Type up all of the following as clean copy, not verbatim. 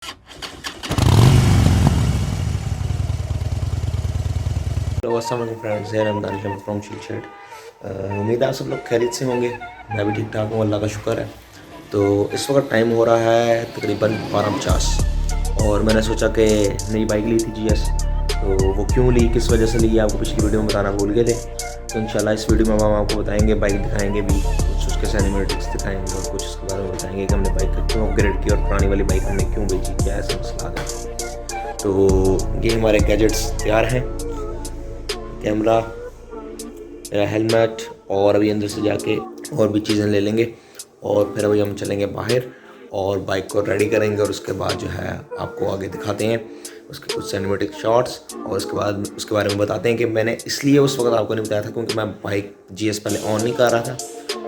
Hello अस्सलाम वालेकुम friends, है रमदान शम फ्रॉम शिलचेट। उम्मीद है आप सब लोग खैरियत से होंगे। मैं भी ठीक ठाक हूँ, अल्लाह का शुक्र है। तो इस वक्त टाइम हो रहा है तकरीबन 12:50 और मैंने सोचा कि नई बाइक ली थी GS। तो वो क्यों ली, किस वजह से ली, आपको पिछली वीडियो में बताना भूल गए थे। तो इंशाल्लाह इस वीडियो में हम आपको बताएंगे, बाइक दिखाएंगे भी, कुछ उसके सिनेमैटिक्स दिखाएंगे और कुछ उसके बारे में बताएंगे कि हमने बाइक क्यों अपग्रेड की और पुरानी वाली बाइक हमने क्यों बेची, क्या ऐसा मसला है। तो ये हमारे गैजेट्स तैयार हैं, कैमरा, हेलमेट, और अभी अंदर से जाके और भी चीज़ें ले लेंगे और फिर अभी हम चलेंगे बाहर और बाइक को रेडी करेंगे और उसके बाद जो है आपको आगे दिखाते हैं उसके कुछ सिनेमैटिक शॉट्स और उसके बाद उसके बारे में बताते हैं कि मैंने इसलिए उस वक्त आपको नहीं बताया था क्योंकि मैं बाइक GS पहले ऑन नहीं कर रहा था,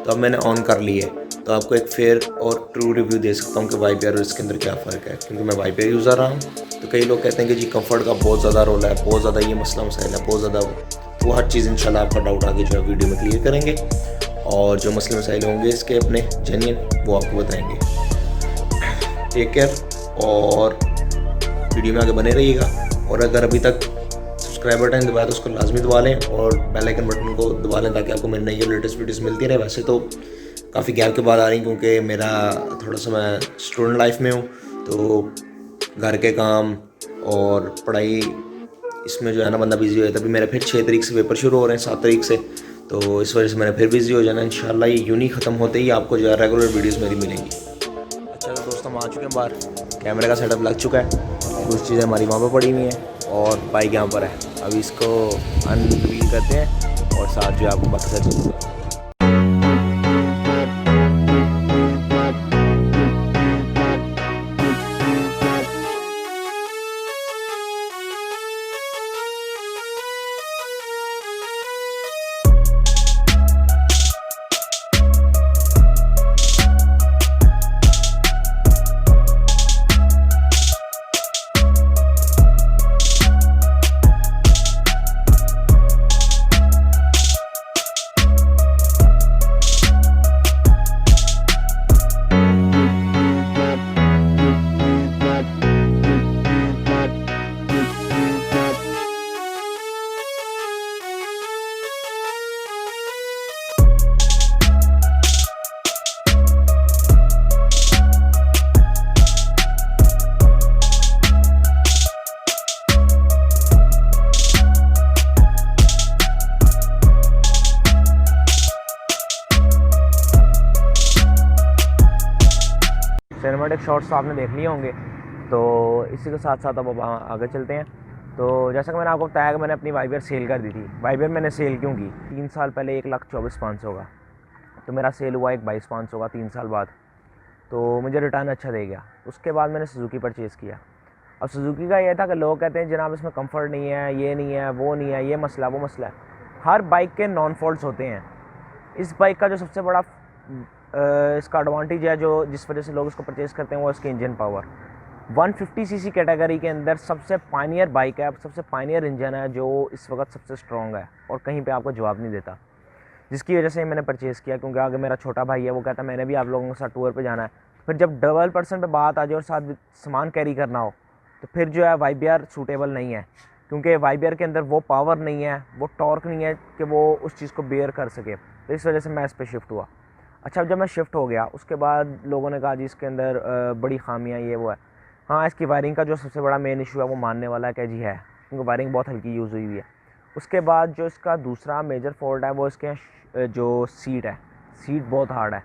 तो अब मैंने ऑन कर ली है। तो आपको एक फेयर और ट्रू रिव्यू दे सकता हूँ कि वाइपर और इसके अंदर क्या फ़र्क है, क्योंकि मैं वाइपर यूज़र रहा हूँ। तो कई लोग कहते हैं कि जी कंफर्ट का बहुत ज़्यादा रोल है, बहुत ज़्यादा ये मसला मसाइल है, बहुत ज़्यादा वो हर चीज़ इंशाल्लाह आपका डाउट आगे जो है वीडियो में क्लियर करेंगे और जो मसले मसाइल होंगे इसके अपने जेन्युइन वो आपको बताएंगे। टेक केयर और वीडियो में आगे बने रहिएगा। और अगर अभी तक सब्सक्राइब बटन दबाया तो उसको लाजमी दबा लें और बेल आइकन बटन को दबा लें ताकि आपको मेरी नई लेटेस्ट वीडियोस मिलती रहे। वैसे तो काफ़ी गैप के बाद आ रही क्योंकि मेरा थोड़ा सा मैं स्टूडेंट लाइफ में हूँ, तो घर के काम और पढ़ाई इसमें जो है ना बंदा बिजी हो जाता है। अभी मेरे फिर 6 तारीख से पेपर शुरू हो रहे हैं, 7 तारीख से, तो इस वजह से मैंने फिर बिजी हो जाना। इंशाल्लाह ये यूनी ख़त्म होते ही आपको जो है रेगुलर वीडियोस मेरी मिलेंगी। अच्छा तो दोस्तों, हम आ चुके हैं बाहर, कैमरे का सेटअप लग चुका है, कुछ चीज़ें हमारी वहाँ पर पड़ी हुई हैं और बाइक यहाँ पर है। अभी इसको अनवील करते हैं और साथ जो है आपको बाकी सारी सिनेमैटिक शॉट्स तो आपने देख लिए होंगे। तो इसी के साथ साथ अब आगे चलते हैं। तो जैसा कि मैंने आपको बताया कि मैंने अपनी वाइपर सेल कर दी थी। वाइपर मैंने सेल क्यों की, 3 साल पहले 1,24,500 का, तो मेरा सेल हुआ 22,500 का 3 साल बाद, तो मुझे रिटर्न अच्छा दे गया। उसके बाद मैंने सुजुकी परचेज़ किया। अब सुजुकी का ये था कि लोग कहते हैं जनाब इसमें कंफर्ट नहीं है, ये नहीं है, वो नहीं है, ये मसला वो मसला है। हर बाइक के नॉन फॉल्ट्स होते हैं। इस बाइक का जो सबसे बड़ा इसका एडवांटेज है, जो जिस वजह से लोग इसको परचेज़ करते हैं, वो इसकी इंजन पावर। 150 सीसी कैटेगरी के अंदर सबसे पायनियर बाइक है, सबसे पायनियर इंजन है जो इस वक्त सबसे स्ट्रॉन्ग है और कहीं पे आपको जवाब नहीं देता, जिसकी वजह से मैंने परचेज़ किया। क्योंकि आगे मेरा छोटा भाई है, वो कहता है मैंने भी आप लोगों के साथ टूर पे जाना है। फिर जब डबल पर्सन पे बात आ जाए और साथ सामान कैरी करना हो, तो फिर जो है वाइबियर सूटेबल नहीं है, क्योंकि वाइबियर के अंदर वो पावर नहीं है, वो टॉर्क नहीं है कि वो उस चीज़ को बेयर कर सके। तो इस वजह से मैं इस पर शिफ्ट हुआ। अच्छा, जब मैं शिफ्ट हो गया उसके बाद लोगों ने कहा जी इसके अंदर बड़ी खामियां ये वो है। हाँ, इसकी वायरिंग का जो सबसे बड़ा मेन इशू है वो मानने वाला है कि जी है, क्योंकि वायरिंग बहुत हल्की यूज़ हुई है। उसके बाद जो इसका दूसरा मेजर फॉल्ट है वो इसके जो सीट है, सीट बहुत हार्ड है।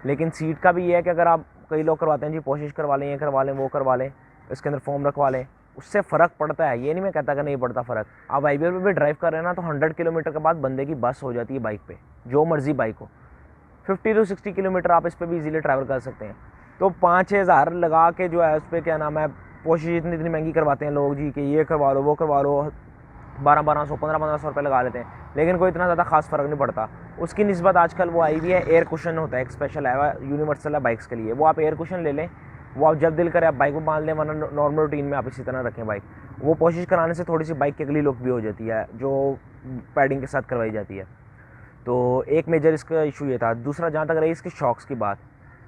लेकिन सीट का भी ये है कि अगर आप, कई लोग करवाते हैं जी कोशिश करवा लें, ये करवा लें, वो करवा लें, इसके अंदर फोम रखवा लें, उससे फ़र्क पड़ता है। ये नहीं मैं कहता कि नहीं पड़ता फ़र्क। आप वाइबर पे भी ड्राइव कर रहे हैं ना, तो 100 किलोमीटर के बाद बंदे की बस हो जाती है बाइक पे, जो मर्ज़ी बाइक हो। 50 to 60 किलोमीटर आप इस पर भी इजीली ट्रैवल कर सकते हैं। तो 5-6 हज़ार लगा के जो है उस पर क्या नाम है, कोशिश इतनी महंगी करवाते हैं लोग जी कि ये करवा लो, वो करवा लो, 1200 1500 रुपये लगा लेते हैं, लेकिन कोई इतना ज़्यादा खास फ़र्क नहीं पड़ता। उसकी निस्बत आजकल वो आई हुई है, एयर कुशन होता है, एक स्पेशल है, यूनिवर्सल है बाइक्स के लिए। वो आप एयर कुशन ले लें, वो आप जब दिल करे आप बाइक में बांध लें, वरना नॉर्मल रूटीन में आप इसी तरह रखें बाइक। वो कोशिश कराने से थोड़ी सी बाइक की अगली लुक भी हो जाती है, जो पैडिंग के साथ करवाई जाती है। तो एक मेजर इसका इशू ये था। दूसरा, जहाँ तक रही इसके शॉक्स की बात,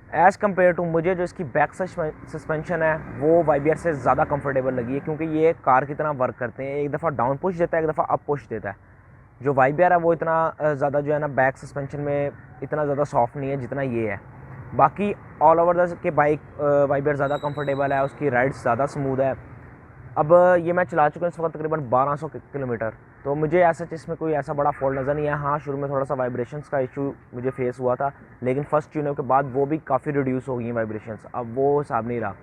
एज़ कम्पेयर टू मुझे जो इसकी बैक सस्पेंशन है वो वाइबियर से ज़्यादा कंफर्टेबल लगी है, क्योंकि ये कार की तरह वर्क करते हैं। एक दफ़ा डाउन पुश देता है, एक दफ़ा अप पुश देता है। जो वाइबियर है वो इतना ज़्यादा जो है ना बैक सस्पेंशन में इतना ज़्यादा सॉफ्ट नहीं है जितना ये है। बाकी ऑल ओवर द के बाइक वाइबियर ज़्यादा कंफर्टेबल है, उसकी राइड्स ज़्यादा स्मूथ है। अब ये मैं चला चुका हूँ इस वक्त तकरीबन 1200 किलोमीटर, तो मुझे ऐसा इसमें कोई ऐसा बड़ा फॉल्ट नज़र नहीं है। हाँ, शुरू में थोड़ा सा वाइब्रेशंस का इशू मुझे फेस हुआ था, लेकिन फर्स्ट ट्यून के बाद वो भी काफ़ी रिड्यूस हो गई हैं वाइब्रेशंस, अब वो हिसाब नहीं रहा।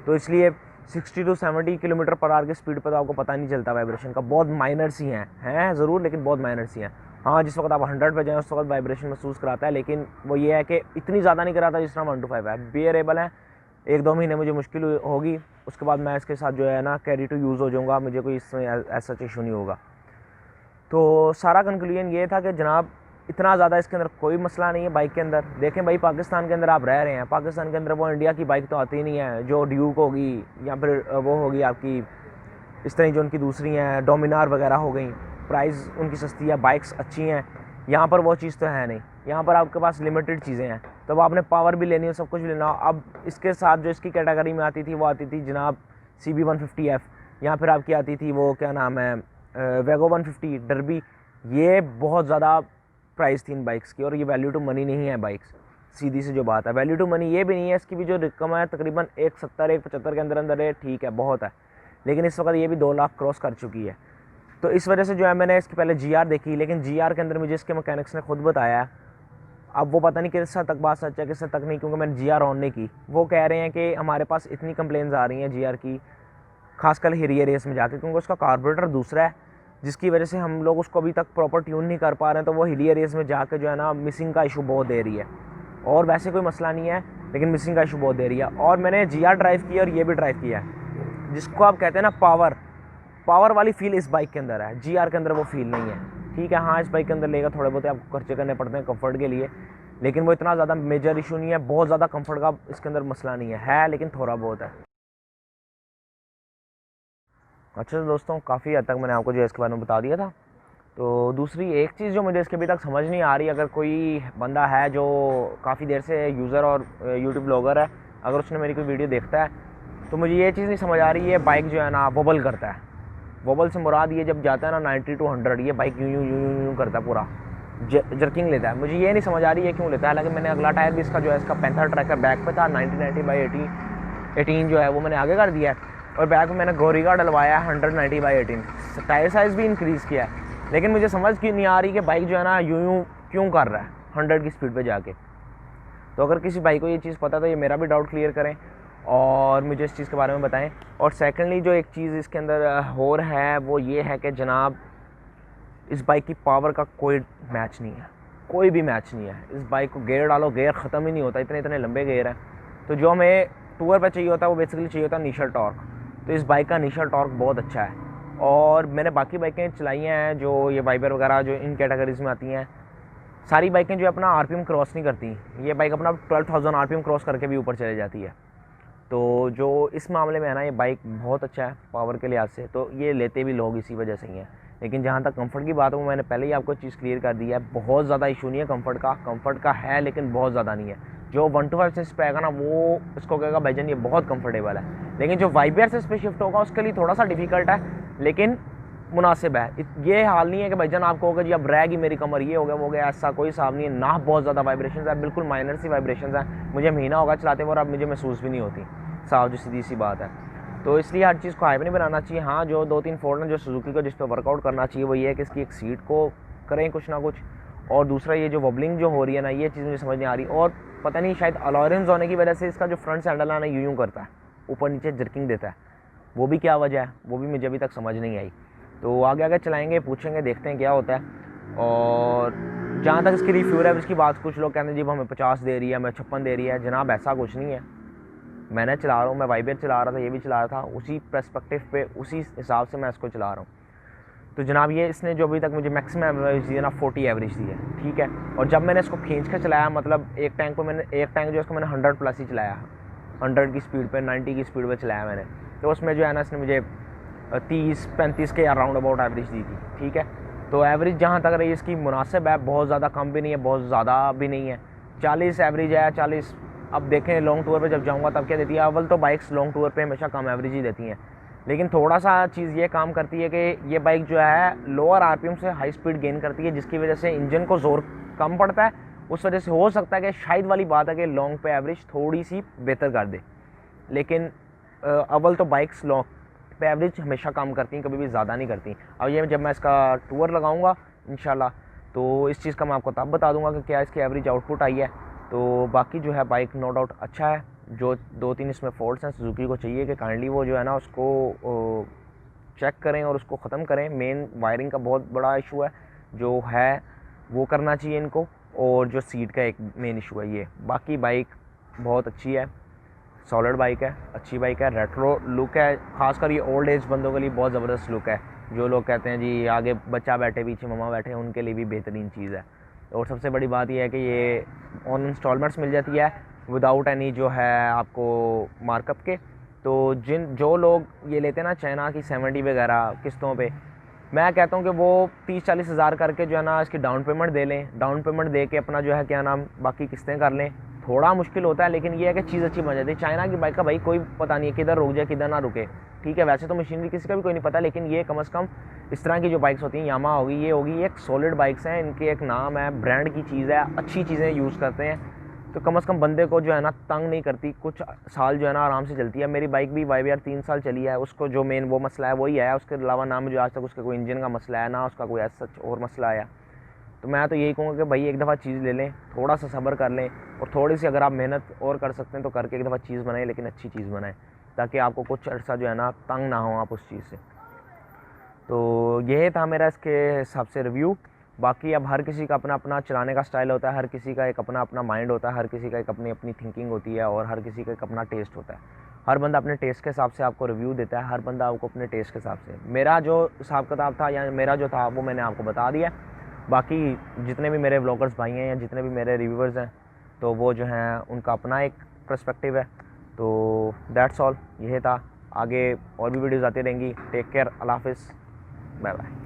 तो इसलिए 60 to 70 किलोमीटर पर आवर की स्पीड पर तो आपको पता नहीं चलता वाइब्रेशन का, बहुत माइनर सी हैं ज़रूर, लेकिन बहुत माइनर सी हैं। हाँ, जिस वक्त आप 100 पे जाएँ उस वक्त वाइब्रेशन महसूस कराता है, लेकिन वो ये है कि इतनी ज़्यादा नहीं कराता जिस तरह 125 है। बियरेबल है। 1-2 महीने मुझे मुश्किल होगी, उसके बाद मैं इसके साथ जो है ना कैरी टू यूज़ हो जाऊँगा, मुझे कोई इसमें ऐसा इशू नहीं होगा। तो सारा कंक्लूजन ये था कि जनाब इतना ज़्यादा इसके अंदर कोई मसला नहीं है बाइक के अंदर। देखें भाई, पाकिस्तान के अंदर आप रह रहे हैं, पाकिस्तान के अंदर वो इंडिया की बाइक तो आती नहीं है, जो ड्यूक होगी या फिर वो होगी आपकी इस तरह जो उनकी दूसरी हैं डोमिनार वगैरह हो गई, प्राइस उनकी सस्ती है, बाइक्स अच्छी हैं। यहाँ पर वो चीज़ तो है नहीं, यहाँ पर आपके पास लिमिटेड चीज़ें हैं, तो आपने पावर भी लेनी है, सब कुछ भी लेना। अब इसके साथ जो इसकी कैटेगरी में आती थी वो आती थी जनाब CB150F, या फिर आपकी आती थी वो क्या नाम है वेगो 150 डर्बी। ये बहुत ज़्यादा प्राइस थी इन बाइक्स की, और ये वैल्यू टू मनी नहीं है बाइक्स, सीधी सी जो बात है। वैल्यू टू मनी ये भी नहीं है, इसकी भी जो रकम है तकरीबन 170-175 के अंदर अंदर है, ठीक है, बहुत है, लेकिन इस वक्त ये भी 2 लाख क्रॉस कर चुकी है। तो इस वजह से जो है मैंने इसकी पहले GR देखी, लेकिन GR के अंदर मुझे इसके मैकेनिक्स ने खुद बताया है, अब वो पता नहीं किस हद तक बात सच है किस हद तक नहीं, क्योंकि मैंने GR ऑन नहीं की। वो कह रहे हैं कि हमारे पास इतनी कंप्लेंट्स आ रही हैं GR की, खासकर हिरियर रेस में जाके, क्योंकि उसका कार्बोरेटर दूसरा है, जिसकी वजह से हम लोग उसको अभी तक प्रॉपर ट्यून नहीं कर पा रहे हैं। तो वो हिलियर रेस में जाके जो है ना मिसिंग का इशू बहुत दे रही है, और वैसे कोई मसला नहीं है, लेकिन मिसिंग का इशू बहुत दे रही है। और मैंने GR ड्राइव की और ये भी ड्राइव किया है, जिसको आप कहते हैं ना पावर वाली फील इस बाइक के अंदर है, GR के अंदर वो फील नहीं है। ठीक है, हाँ, इस बाइक के अंदर लेगा थोड़े बहुत आपको खर्चे करने पड़ते हैं कंफर्ट के लिए, लेकिन वो इतना ज़्यादा मेजर इशू नहीं है, बहुत ज़्यादा कंफर्ट का इसके अंदर मसला नहीं है, लेकिन थोड़ा बहुत है। अच्छा तो दोस्तों, काफ़ी हद तक मैंने आपको जो इसके बारे में बता दिया था। तो दूसरी एक चीज़ जो मुझे इसके अभी तक समझ नहीं आ रही, अगर कोई बंदा है जो काफ़ी देर से यूज़र और यूट्यूब ब्लॉगर है, अगर उसने मेरी कोई वीडियो देखता है, तो मुझे ये चीज़ नहीं समझ आ रही है, बाइक जो है ना वोबल करता है। वोबल से मुराद ये जब जाता है ना 90 to 100, ये बाइक यूँ यूँ यूँ यूँ करता है, पूरा जर्किंग लेता है। मुझे ये नहीं समझ आ रही है क्यों लेता है, हालांकि मैंने अगला टायर भी इसका जो है इसका पैंथर ट्रैकर बैक पे था 90/18 जो है वो मैंने आगे कर दिया है, और बैक में मैंने गोरिगा डलवाया है 190/18, टायर साइज़ भी इंक्रीज़ किया है। लेकिन मुझे समझ क्यों नहीं आ रही कि बाइक जो है ना यूँ यूँ क्यों कर रहा है 100 की स्पीड पे जाके। तो अगर किसी भाई को ये चीज़ पता तो ये मेरा भी डाउट क्लियर करें और मुझे इस चीज़ के बारे में बताएं। और सेकेंडली जो एक चीज़ इसके अंदर और है वो ये है कि जनाब इस बाइक की पावर का कोई मैच नहीं है, कोई भी मैच नहीं है। इस बाइक को गेयर डालो, गेयर ख़त्म ही नहीं होता, इतने इतने लंबे गेयर हैं। तो जो हमें टूर पर चाहिए होता है वो बेसिकली चाहिए होता है इनिशियल टॉर्क। तो इस बाइक का इनिशियल टॉर्क बहुत अच्छा है। और मैंने बाकी बाइकें चलाई हैं जो ये वाइबर वगैरह जो इन कैटेगरीज़ में आती हैं, सारी बाइकें जो अपना RPM क्रॉस नहीं करती। ये बाइक अपना 12,000 RPM क्रॉस करके भी ऊपर चले जाती है। तो जो इस मामले में है ना, ये बाइक बहुत अच्छा है पावर के लिहाज से, तो ये लेते भी लोग इसी वजह से ही हैं। लेकिन जहाँ तक कंफर्ट की बात है वो मैंने पहले ही आपको चीज़ क्लियर कर दी है, बहुत ज़्यादा इशू नहीं है कंफर्ट का है, लेकिन बहुत ज़्यादा नहीं है। जो 125 पे आएगा ना वो इसको कहेगा भाईजान ये बहुत कंफर्टेबल है, लेकिन जो वाइबर से इस पर शिफ्ट होगा उसके लिए थोड़ा सा डिफिकल्ट है, लेकिन मुनासिब है। ये हाल नहीं है कि भाईजान आपको होगा जी अब रहेगी मेरी कमर, ये हो गया वो गया, ऐसा कोई हिसाब नहीं है ना। बहुत ज़्यादा वाइब्रेशन है, बिल्कुल माइनर सी वाइब्रेशन है, मुझे महीना होगा चलाते हुए और अब मुझे महसूस भी नहीं होती, साफ जो सीधी सी बात है। तो इसलिए हर चीज़ को हाइप नहीं बनाना चाहिए। हाँ, जो 2-3 फॉर्डन जो सुजुकी को जिस पर वर्कआउट करना चाहिए वो ये है कि इसकी एक सीट को करें कुछ ना कुछ, और दूसरा ये जो वबलिंग जो हो रही है ना, ये चीज़ मुझे समझ नहीं आ रही। और पता नहीं शायद अलॉरेंस होने की वजह से इसका जो फ्रंट हैंडल है ना यूँ करता है, ऊपर नीचे जर्किंग देता है, वो भी क्या वजह है वो भी मुझे अभी तक समझ नहीं आई। तो आगे आगे चलाएँगे, पूछेंगे, देखते हैं क्या होता है। और जहाँ तक इसकी रिफ्यूल है इसकी बात, कुछ लोग कहते हैं जी हमें 50 दे रही है, हमें 56 दे रही है। जनाब ऐसा कुछ नहीं है, मैंने चला रहा हूँ, मैं वाइबर चला रहा था, ये भी चला रहा था, उसी पर्सपेक्टिव पे उसी हिसाब से मैं इसको चला रहा हूँ। तो जनाब ये इसने जो अभी तक मुझे मैक्सिमम एवरेज दी है ना 40 एवरेज दी है, ठीक है। और जब मैंने इसको खींच कर चलाया, मतलब एक टैंक जो इसको मैंने 100+ ही चलाया, 100 की स्पीड पे, 90 की स्पीड पे चलाया मैंने, तो उसमें जो है ना इसने मुझे 30-35 के अराउंड अबाउट एवरेज दी थी, ठीक है। तो एवरेज जहाँ तक रही इसकी मुनासिब है, बहुत ज़्यादा कम भी नहीं है, बहुत ज़्यादा भी नहीं है, 40 एवरेज है, 40 अब देखें लॉन्ग टूर पे जब जाऊँगा तब क्या देती है। अव्वल तो बाइक्स लॉन्ग टूर पे हमेशा कम एवरेज ही देती हैं, लेकिन थोड़ा सा चीज़ ये काम करती है कि ये बाइक जो है लोअर आरपीएम से हाई स्पीड गेन करती है, जिसकी वजह से इंजन को ज़ोर कम पड़ता है। उस वजह से हो सकता है कि शायद वाली बात है कि लॉन्ग पे एवरेज थोड़ी सी बेहतर कर दे, लेकिन अव्वल तो बाइक्स लॉन्ग पे एवरेज हमेशा कम करती हैं, कभी भी ज़्यादा नहीं करती। अब ये जब मैं इसका टूर लगाऊंगा इंशाल्लाह तो इस चीज़ का मैं आपको तब बता दूंगा कि क्या इसकी एवरेज आउटपुट आई है। तो बाकी जो है बाइक नो डाउट अच्छा है। जो 2-3 इसमें फॉल्ट्स हैं सुजुकी को चाहिए कि काइंडली वो जो है ना उसको चेक करें और उसको ख़त्म करें। मेन वायरिंग का बहुत बड़ा इशू है जो है, वो करना चाहिए इनको, और जो सीट का एक मेन इशू है ये। बाकी बाइक बहुत अच्छी है, सॉलिड बाइक है, अच्छी बाइक है, रेट्रो लुक है, खासकर ये ओल्ड एज बंदों के लिए बहुत ज़बरदस्त लुक है। जो लोग कहते हैं जी आगे बच्चा बैठे पीछे मम्मा बैठे, उनके लिए भी बेहतरीन चीज़ है। और सबसे बड़ी बात यह है कि ये ऑन इंस्टॉलमेंट्स मिल जाती है विदाउट एनी जो है आपको मार्कअप के। तो जो लोग ये लेते हैं ना चाइना की 70 वगैरह किस्तों पे, मैं कहता हूँ कि वो 30-40 हज़ार करके जो है ना इसकी डाउन पेमेंट दे लें। डाउन पेमेंट दे के अपना जो है क्या नाम बाकी किस्तें कर लें। थोड़ा मुश्किल होता है, लेकिन ये है कि चीज़ अच्छी बन जाती है। चाइना की बाइक का भाई कोई पता नहीं है किधर रुक जाए किधर ना रुके, ठीक है। वैसे तो मशीनरी किसी का भी कोई नहीं पता, लेकिन ये कम से कम इस तरह की जो बाइक्स होती हैं, यामा होगी, ये होगी, एक सॉलिड बाइक्स हैं, इनके एक नाम है, ब्रांड की चीज़ है, अच्छी चीज़ें यूज़ करते हैं, तो कम से कम बंदे को जो है ना तंग नहीं करती, कुछ साल जो है ना आराम से चलती है। मेरी बाइक भी YBR 3 साल चली है, उसको जो मेन वो मसला है वही है, उसके अलावा ना मुझे आज तक उसके कोई इंजन का मसला है, ना उसका कोई ऐसा सच और मसला आया। तो मैं तो यही कहूँगा कि भाई एक दफ़ा चीज़ ले लें, थोड़ा सा सब्र कर लें, और थोड़ी सी अगर आप मेहनत और कर सकते हैं तो करके एक दफ़ा चीज़ बनाएं, लेकिन अच्छी चीज़ बनाएं, ताकि आपको कुछ अर्सा जो है ना तंग ना हो आप उस चीज़ से। तो यही था मेरा इसके हिसाब से रिव्यू। बाकी अब हर किसी का अपना अपना चलाने का स्टाइल होता है, हर किसी का एक अपना अपना माइंड होता है, हर किसी का एक अपनी अपनी थिंकिंग होती है, और हर किसी का एक अपना टेस्ट होता है। हर बंदा अपने टेस्ट के हिसाब से आपको रिव्यू देता है, हर बंदा आपको अपने टेस्ट के हिसाब से। मेरा जो हिसाब किताब था या मेरा जो था वो मैंने आपको बता दिया। बाकी जितने भी मेरे व्लॉगर्स भाई हैं या जितने भी मेरे रिव्यूअर्स हैं, तो वो जो हैं उनका अपना एक पर्सपेक्टिव है। तो दैट्स ऑल, यही था। आगे और भी वीडियोज़ आती रहेंगी। टेक केयर, अल्लाह हाफिज़, बाय बाय।